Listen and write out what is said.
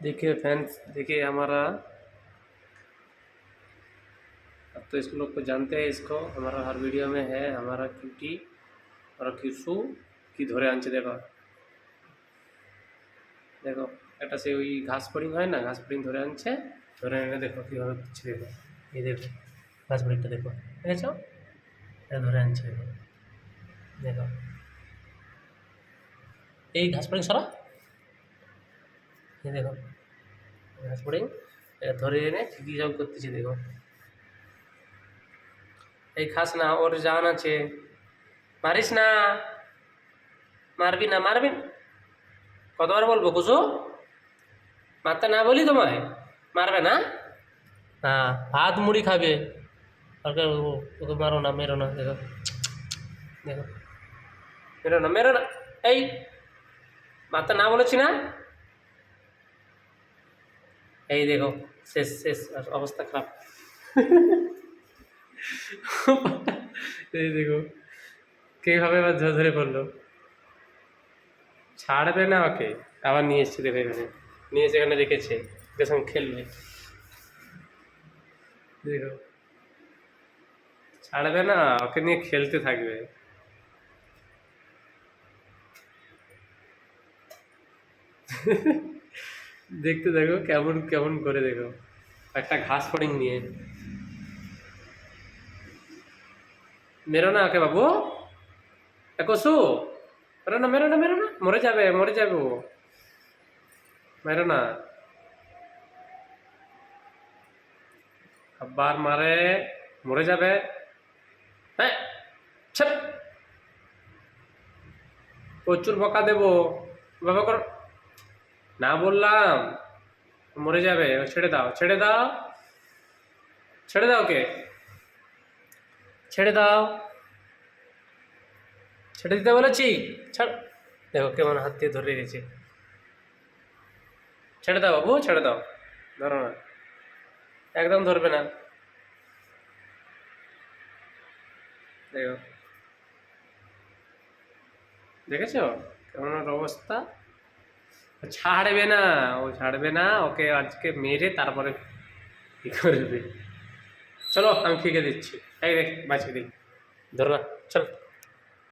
देखिए फ्रेंड्स, देखिए हमारा, अब तो इस लोग को जानते हैं, इसको हमारा हर वीडियो में है हमारा क्यूटी और किसु की धरे आनছে देखो देखो এটা সে ওই ঘাস ফড়িং হয় না, ঘাস ফড়িং ধরে আনছে, ধরে এনে দেখো কীভাবে করছে, দেখো এই দেখো ঘাস ফড়িংটা দেখো, দেখেছো? এটা ধরে আনছে, দেখো দেখো এই ঘাস ফড়িং সরা, এই দেখো ঘাস ফড়িং এটা ধরে এনে কী সব করতেছে দেখো। এই খাস না, ওর জান আছে, মারিস না, মারবি না, মারবি না। কতবার বলবো কুসু, মারতে না বলি তোমায়, মারবে না? হ্যাঁ, হাত মুড়ি খাবে, আর ওকে মারো না, মেরো না, দেখো দেখো, মেরো না, মেরো না, এই মারতে না বলেছি না, এই দেখো শেষ শেষ অবস্থা খারাপ। এই দেখো কীভাবে এবার ধরে পড়লো, ছাড়বে না ওকে, আবার নিয়ে এসছে, দেখো এখানে নিয়ে এসে এখানে রেখেছে, ওদের সঙ্গে খেলবে, দেখো ছাড়বে না, ওকে নিয়ে খেলতে থাকবে। দেখতে দেখো কেমন কেমন করে, দেখো একটা ঘাস ফড়িং নিয়ে, মেরো না ওকে বাবু, কসু মেরো না, মেরো না, মেরো না, মরে যাবে, মরে যাবে ও, মেরো না। আবার মারে, মরে যাবে, হ্যাঁ ছাপ, প্রচুর বকা দেবো, বাবা কর না বললাম, মরে যাবে, ছেড়ে দাও, ছেড়ে দাও, ছেড়ে দাও, ওকে ছেড়ে দাও, ছেড়ে দিতে বলেছি, ছাড়, দেখো কেমন হাত দিয়ে ধরে রেখেছে, ছেড়ে দাও বাবু, ছেড়ে দাও, ধরো না, একদম ধরবে না, দেখো দেখেছো কেমন ওর অবস্থা, ছাড়বে না, ও ছাড়বে না, ওকে আজকে মেরে তারপরে কী করবে। চলো আমি ঠিকে দিচ্ছি, এই দেখ বাঁচিয়ে দিই, ধরো না, চল।